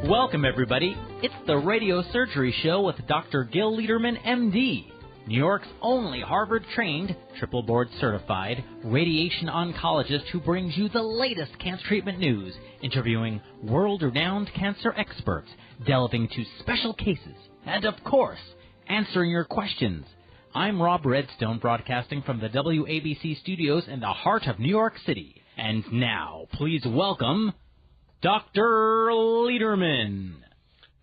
Welcome, everybody. It's the Radio Surgery Show with Dr. Gil Lederman, M.D., New York's only Harvard-trained, triple board-certified radiation oncologist who brings you the latest cancer treatment news, interviewing world-renowned cancer experts, delving into special cases, and, of course, answering your questions. I'm Rob Redstone, broadcasting from the WABC studios in the heart of New York City. And now, please welcome Dr. Lederman.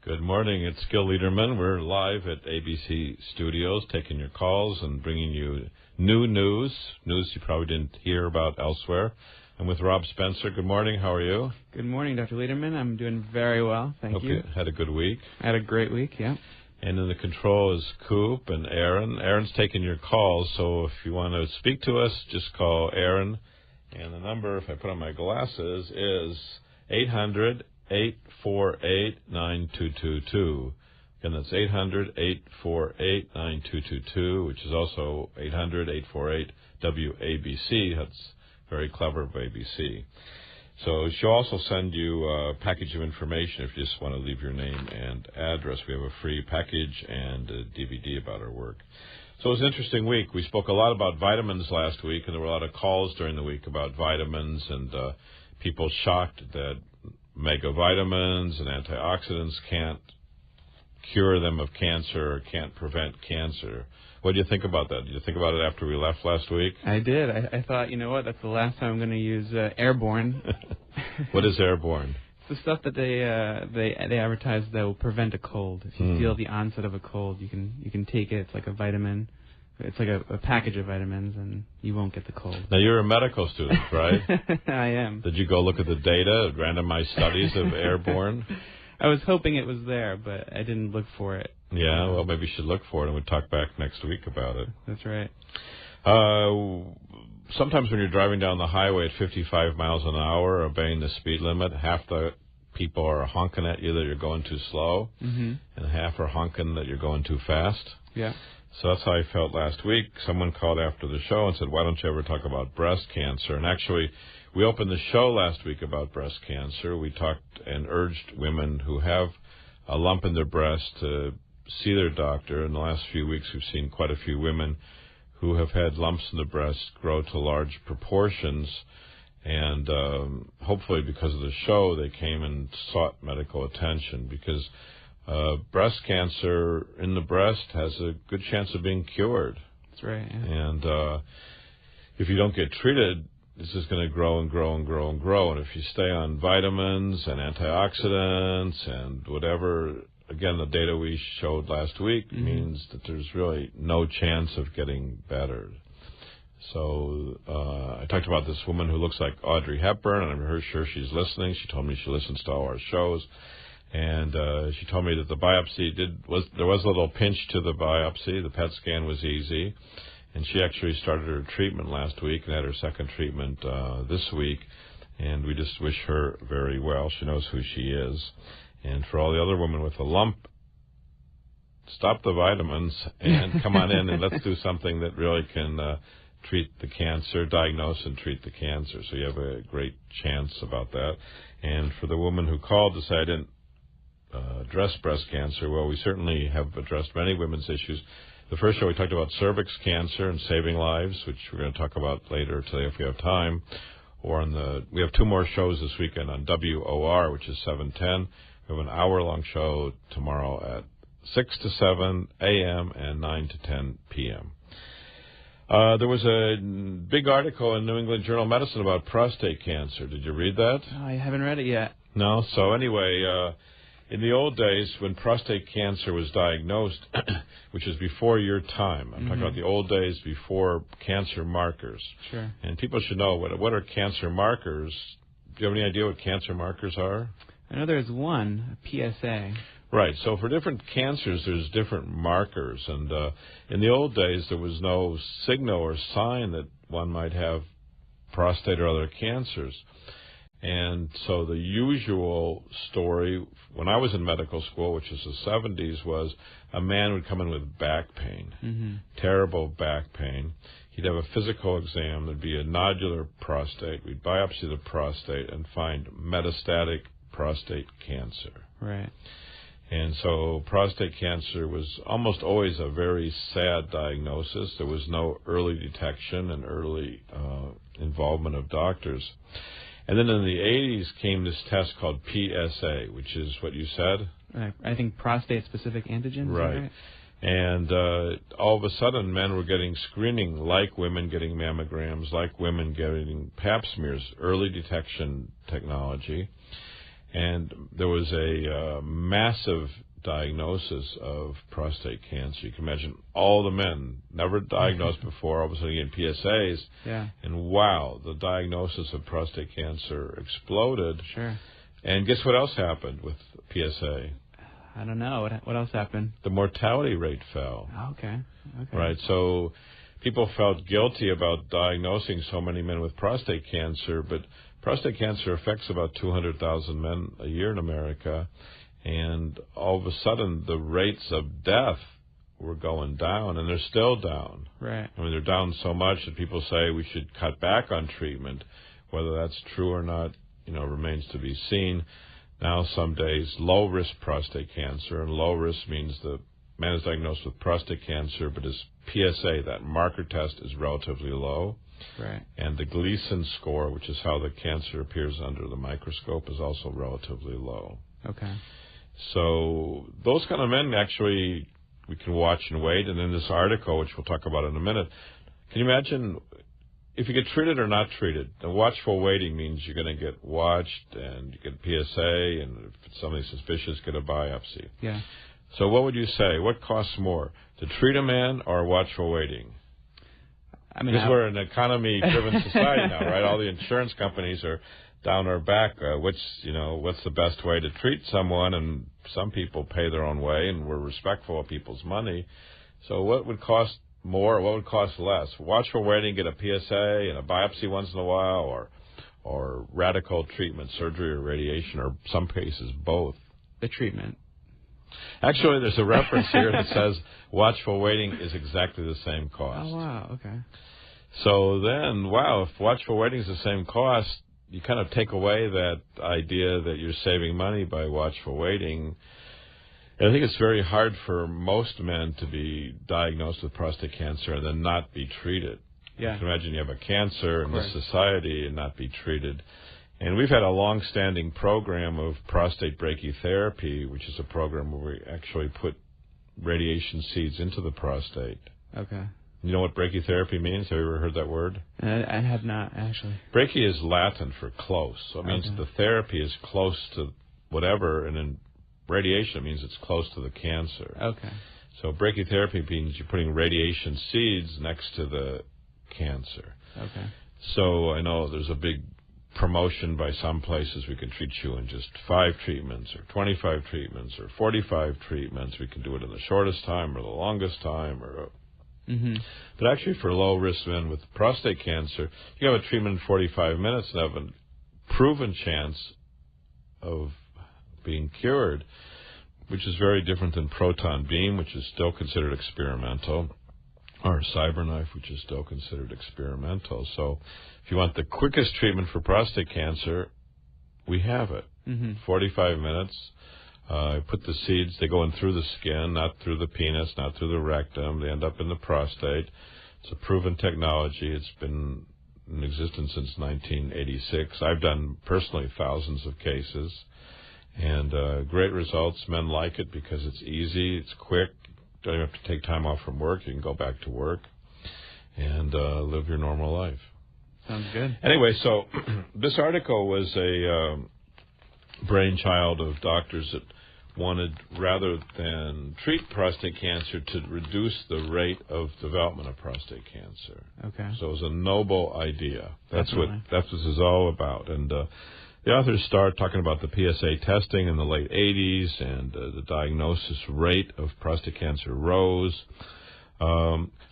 Good morning. It's Gil Lederman. We're live at ABC Studios, taking your calls and bringing you new news you probably didn't hear about elsewhere. I'm with Rob Spencer. Good morning. How are you? Good morning, Dr. Lederman. I'm doing very well. Thank you. Hope you had a good week. I had a great week, yeah. And in the control is Coop and Aaron. Aaron's taking your calls, so if you want to speak to us, just call Aaron. And the number, if I put on my glasses, is 800-848-9222. Again, that's 800-848-9222, which is also 800-848-WABC. That's very clever of ABC. So she'll also send you a package of information if you just want to leave your name and address. We have a free package and a DVD about our work. So it was an interesting week. We spoke a lot about vitamins last week, and there were a lot of calls during the week about vitamins, and people shocked that mega vitamins and antioxidants can't cure them of cancer or can't prevent cancer. What do you think about that? Did you think about it after we left last week? I did. I thought, you know what, that's the last time I'm going to use Airborne. What is Airborne? It's the stuff that they advertise that will prevent a cold. If you feel the onset of a cold, you can take it. It's like a vitamin. It's like a package of vitamins, and you won't get the cold. Now, you're a medical student, right? I am. Did you go look at the data, randomized studies of Airborne? I was hoping it was there, but I didn't look for it. Yeah, well, maybe you should look for it, and we'll talk back next week about it. That's right. Sometimes when you're driving down the highway at 55 miles an hour, obeying the speed limit, half the people are honking at you that you're going too slow, and half are honking that you're going too fast. Yeah. So that's how I felt last week. Someone called after the show and said, why don't you ever talk about breast cancer? And actually, we opened the show last week about breast cancer. We talked and urged women who have a lump in their breast to see their doctor. In the last few weeks, we've seen quite a few women who have had lumps in the breast grow to large proportions. And hopefully because of the show, they came and sought medical attention, because breast cancer in the breast has a good chance of being cured. That's right. Yeah. And if you don't get treated, this is going to grow and grow and grow and grow. And if you stay on vitamins and antioxidants and whatever, again, the data we showed last week means that there's really no chance of getting better. So I talked about this woman who looks like Audrey Hepburn, and I'm sure she's listening. She told me she listens to all our shows. And she told me that the biopsy there was a little pinch to the biopsy. The PET scan was easy. And she actually started her treatment last week and had her second treatment this week. And we just wish her very well. She knows who she is. And for all the other women with a lump, stop the vitamins and come on in and let's do something that really can treat the cancer, diagnose and treat the cancer. So you have a great chance about that. And for the woman who called to say I didn't address breast cancer, well, we certainly have addressed many women's issues. The first show we talked about cervix cancer and saving lives, which we're going to talk about later today if we have time. Or we have two more shows this weekend on WOR, which is 710. We have an hour-long show tomorrow at 6 to 7 a.m. and 9 to 10 p.m. There was a big article in New England Journal of Medicine about prostate cancer. Did you read that? Oh, I haven't read it yet. No? So anyway, in the old days when prostate cancer was diagnosed, which is before your time, I'm talking about the old days before cancer markers. Sure. And people should know, what are cancer markers? Do you have any idea what cancer markers are? I know there's one, PSA. Right. So for different cancers, there's different markers. And in the old days, there was no signal or sign that one might have prostate or other cancers. And so the usual story, when I was in medical school, which was the 70s, was a man would come in with back pain, terrible back pain. He'd have a physical exam. There'd be a nodular prostate. We'd biopsy the prostate and find metastatic prostate cancer. Right. And so prostate cancer was almost always a very sad diagnosis. There was no early detection and early involvement of doctors. And then in the 80s came this test called PSA, which is what you said? I think prostate-specific antigen. Right. And all of a sudden, men were getting screening like women getting mammograms, like women getting pap smears, early detection technology. And there was a massive diagnosis of prostate cancer. You can imagine all the men, never diagnosed before, all of a sudden getting PSAs. Yeah. And wow, the diagnosis of prostate cancer exploded. Sure. And guess what else happened with PSA? I don't know. What else happened? The mortality rate fell. Okay. Right. So people felt guilty about diagnosing so many men with prostate cancer, but prostate cancer affects about 200,000 men a year in America, and all of a sudden the rates of death were going down, and they're still down. Right. I mean, they're down so much that people say we should cut back on treatment. Whether that's true or not, remains to be seen. Now, some days, low-risk prostate cancer, and low risk means the man is diagnosed with prostate cancer, but his PSA, that marker test, is relatively low. Right. And the Gleason score, which is how the cancer appears under the microscope, is also relatively low. Okay. So those kind of men, actually, we can watch and wait. And in this article, which we'll talk about in a minute, can you imagine if you get treated or not treated? The watchful waiting means you're going to get watched and you get PSA, and if it's something suspicious, get a biopsy. Yeah. So what would you say? What costs more, to treat a man or watchful waiting? I mean, because we're an economy-driven society now, right? All the insurance companies are down our back. What's the best way to treat someone? And some people pay their own way, and we're respectful of people's money. So what would cost more, or what would cost less? Watchful waiting, get a PSA and a biopsy once in a while, or radical treatment, surgery or radiation, or some cases both? The treatment. Actually, there's a reference here that says watchful waiting is exactly the same cost. Oh, wow, okay. So then, wow, if watchful waiting is the same cost, you kind of take away that idea that you're saving money by watchful waiting. And I think it's very hard for most men to be diagnosed with prostate cancer and then not be treated. Yeah. You can imagine you have a cancer in this society and not be treated. And we've had a long-standing program of prostate brachytherapy, which is a program where we actually put radiation seeds into the prostate. Okay. You know what brachytherapy means? Have you ever heard that word? I have not, actually. Brachy is Latin for close. So it means the therapy is close to whatever, and in radiation it means it's close to the cancer. Okay. So brachytherapy means you're putting radiation seeds next to the cancer. Okay. So I know there's a big promotion by some places. We can treat you in just 5 treatments or 25 treatments or 45 treatments. We can do it in the shortest time or the longest time. But actually for low-risk men with prostate cancer, you have a treatment in 45 minutes and have a proven chance of being cured, which is very different than proton beam, which is still considered experimental, or CyberKnife, which is still considered experimental. So if you want the quickest treatment for prostate cancer, we have it. 45 minutes. Put the seeds, they go in through the skin, not through the penis, not through the rectum. They end up in the prostate. It's a proven technology. It's been in existence since 1986. I've done personally thousands of cases, and great results. Men like it because it's easy, it's quick. Don't even have to take time off from work. You can go back to work and live your normal life. Sounds good. Anyway, so this article was a brainchild of doctors that wanted, rather than treat prostate cancer, to reduce the rate of development of prostate cancer. Okay. So it was a noble idea. That's what Definitely. this is all about. And the authors start talking about the PSA testing in the late 80s, and the diagnosis rate of prostate cancer rose.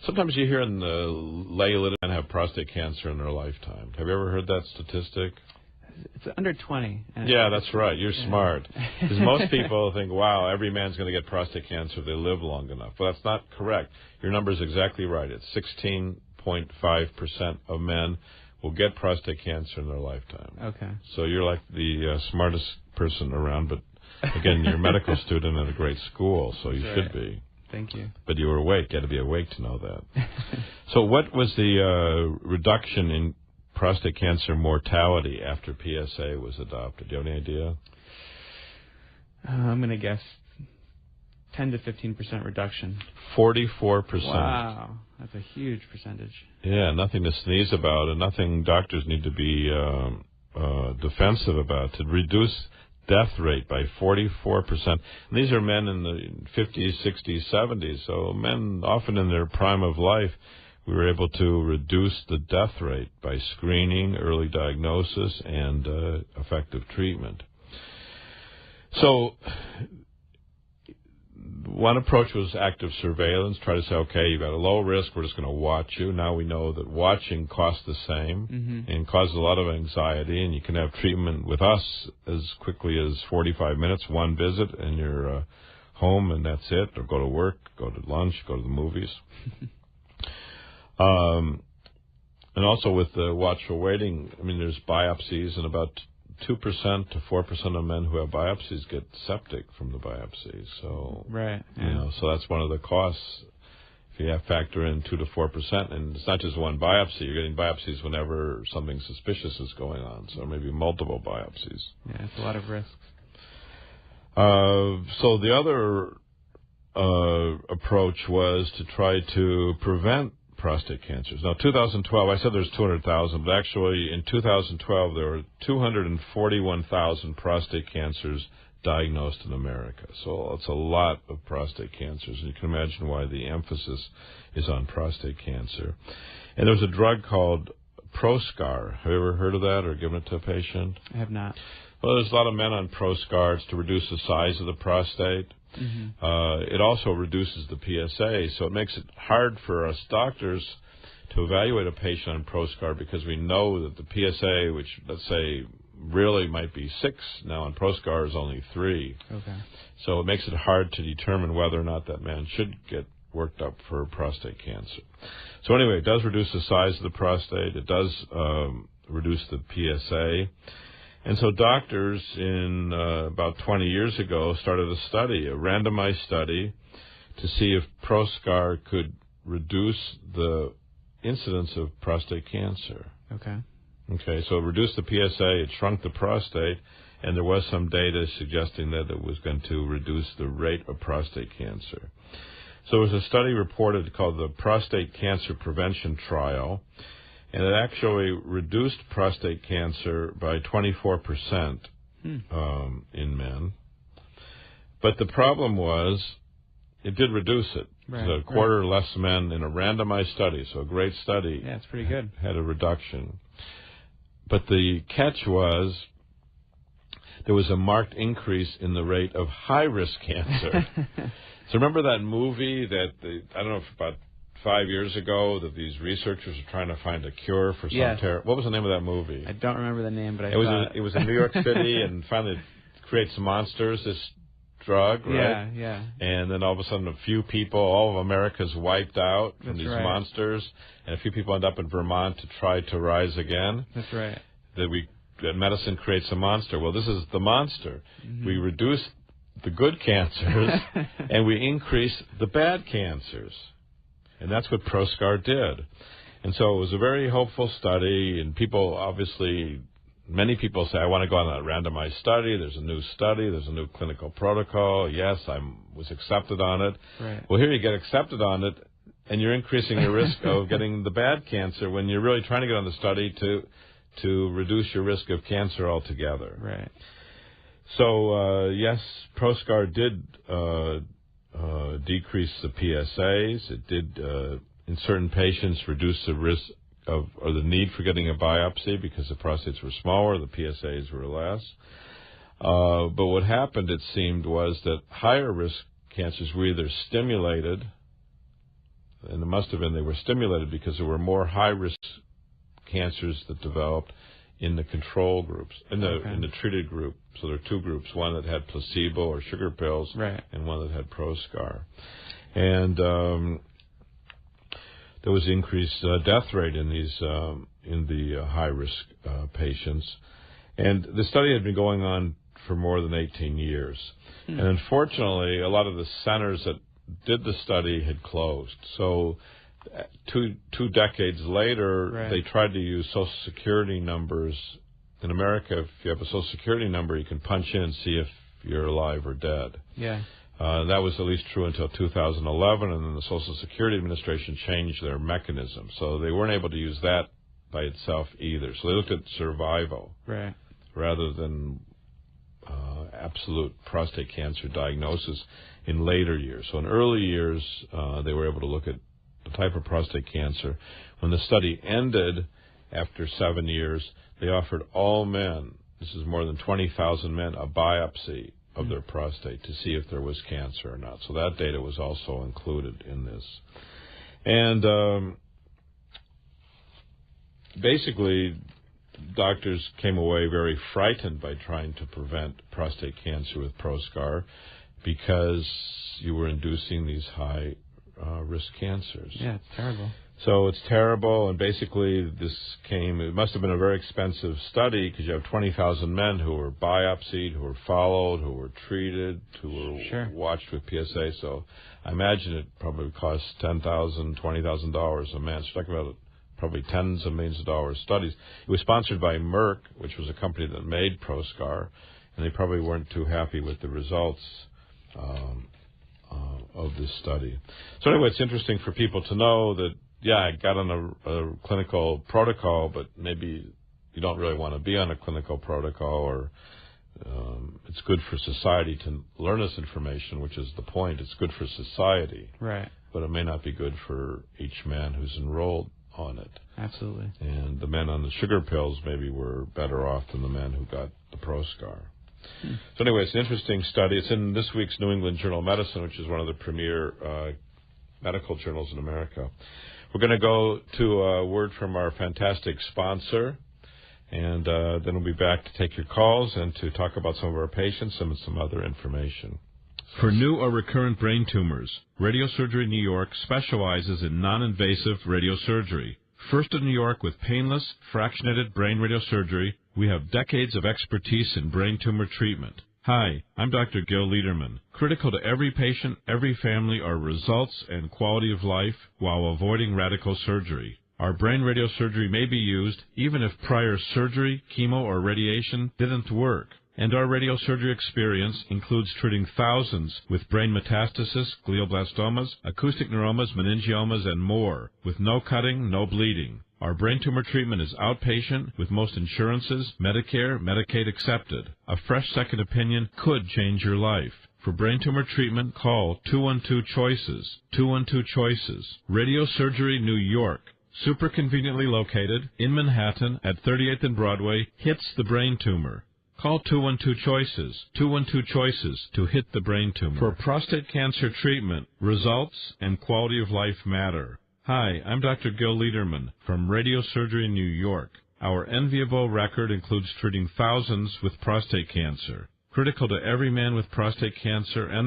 Sometimes you hear in the lay men have prostate cancer in their lifetime. Have you ever heard that statistic? It's under 20. Yeah, that's right. You're smart. Because most people think, wow, every man's going to get prostate cancer if they live long enough. Well, that's not correct. Your number is exactly right. It's 16.5% of men will get prostate cancer in their lifetime. Okay. So you're like the smartest person around, but again, you're a medical student at a great school, so you should be. Thank you. But you were awake. You had to be awake to know that. So what was the reduction in prostate cancer mortality after PSA was adopted? Do you have any idea? I'm going to guess 10 to 15% reduction. 44%. Wow. That's a huge percentage. Yeah, nothing to sneeze about and nothing doctors need to be defensive about. To reduce death rate by 44%. And these are men in the 50s, 60s, 70s. So men often in their prime of life, we were able to reduce the death rate by screening, early diagnosis, and effective treatment. So one approach was active surveillance, try to say, okay, you've got a low risk, we're just going to watch you. Now we know that watching costs the same and causes a lot of anxiety, and you can have treatment with us as quickly as 45 minutes, one visit, and you're home, and that's it, or go to work, go to lunch, go to the movies. And also with the watchful waiting, I mean, there's biopsies, and about 2% to 4% of men who have biopsies get septic from the biopsies. So, right, yeah. You know, so that's one of the costs. If you have factor in 2 to 4%, and it's not just one biopsy. You're getting biopsies whenever something suspicious is going on. So maybe multiple biopsies. Yeah, it's a lot of risks. So the other approach was to try to prevent prostate cancers. Now, 2012, I said there's 200,000, but actually in 2012 there were 241,000 prostate cancers diagnosed in America. So it's a lot of prostate cancers, and you can imagine why the emphasis is on prostate cancer. And there's a drug called Proscar. Have you ever heard of that or given it to a patient? I have not. Well, there's a lot of men on Proscar to reduce the size of the prostate. It also reduces the PSA, so it makes it hard for us doctors to evaluate a patient on Proscar because we know that the PSA, which let's say really might be 6, now on Proscar is only 3. Okay. So it makes it hard to determine whether or not that man should get worked up for prostate cancer. So anyway, it does reduce the size of the prostate. It does reduce the PSA. And so doctors in about 20 years ago started a study, a randomized study, to see if Proscar could reduce the incidence of prostate cancer. Okay. Okay, so it reduced the PSA, it shrunk the prostate, and there was some data suggesting that it was going to reduce the rate of prostate cancer. So it was a study reported called the Prostate Cancer Prevention Trial, and it actually reduced prostate cancer by 24% in men. But the problem was it did reduce it. Right, so a quarter less men in a randomized study, so a great study. Yeah, it's pretty good. Had a reduction. But the catch was there was a marked increase in the rate of high-risk cancer. So remember that movie that, I don't know, about 5 years ago, that these researchers were trying to find a cure for some terror. What was the name of that movie? I don't remember the name, but it was in New York City, and finally it creates monsters, this drug, right? Yeah. And then all of a sudden, a few people, all of America's wiped out from these monsters, and a few people end up in Vermont to try to rise again. That's right. That medicine creates a monster. Well, this is the monster. We reduce the good cancers, and we increase the bad cancers. And that's what Proscar did. And so it was a very hopeful study, and people obviously, many people say, I want to go on a randomized study. There's a new study. There's a new clinical protocol. Yes, I was accepted on it. Right. Well, here you get accepted on it, and you're increasing your risk of getting the bad cancer when you're really trying to get on the study to reduce your risk of cancer altogether. Right. So, yes, Proscar did decrease the PSAs. It did, in certain patients, reduce the risk of or the need for getting a biopsy because the prostates were smaller, the PSAs were less. But what happened, it seemed, was that higher risk cancers were either stimulated, and it must have been they were stimulated because there were more high risk cancers that developed in the control groups, in the treated group. So there are two groups, one that had placebo or sugar pills, and one that had Proscar. And there was increased death rate in these in the high risk patients. And the study had been going on for more than 18 years. And unfortunately, a lot of the centers that did the study had closed. So two decades later, they tried to use Social Security numbers. In America, if you have a Social Security number, you can punch in and see if you're alive or dead. Yeah. That was at least true until 2011, and then the Social Security Administration changed their mechanism. So they weren't able to use that by itself either. So they looked at survival rather than absolute prostate cancer diagnosis in later years. So in early years, they were able to look at the type of prostate cancer. When the study ended after 7 years, they offered all men, this is more than 20,000 men, a biopsy of their prostate to see if there was cancer or not. So that data was also included in this. And basically, doctors came away very frightened by trying to prevent prostate cancer with ProScar because you were inducing these high risk cancers. Yeah, it's terrible. So it's terrible, and basically it must have been a very expensive study because you have 20,000 men who were biopsied, who were followed, who were treated, who were watched with PSA. So I imagine it probably cost $10,000, $20,000 a man. So talking about probably tens of millions of dollars studies. It was sponsored by Merck, which was a company that made ProScar, and they probably weren't too happy with the results of this study. So anyway, it's interesting for people to know that, I got on a clinical protocol, but maybe you don't really want to be on a clinical protocol, or it's good for society to learn this information, which is the point. It's good for society. Right. But it may not be good for each man who's enrolled on it. Absolutely. And the men on the sugar pills maybe were better off than the men who got the ProScar. So anyway, it's an interesting study. It's in this week's New England Journal of Medicine, which is one of the premier medical journals in America. We're going to go to a word from our fantastic sponsor, and then we'll be back to take your calls and to talk about some of our patients and some other information. For new or recurrent brain tumors, Radiosurgery New York specializes in non-invasive radiosurgery. First in New York with painless, fractionated brain radiosurgery, we have decades of expertise in brain tumor treatment. Hi, I'm Dr. Gil Liederman. Critical to every patient, every family are results and quality of life while avoiding radical surgery. Our brain radiosurgery may be used even if prior surgery, chemo, or radiation didn't work. And our radiosurgery experience includes treating thousands with brain metastasis, glioblastomas, acoustic neuromas, meningiomas, and more, with no cutting, no bleeding. Our brain tumor treatment is outpatient with most insurances, Medicare, Medicaid accepted. A fresh second opinion could change your life. For brain tumor treatment, call 212-CHOICES. 212-CHOICES. Radiosurgery New York. Super conveniently located in Manhattan at 38th and Broadway, hits the brain tumor. Call 212-CHOICES, 212-CHOICES to hit the brain tumor. For prostate cancer treatment, results and quality of life matter. Hi, I'm Dr. Gil Liederman from Radiosurgery New York. Our enviable record includes treating thousands with prostate cancer. Critical to every man with prostate cancer and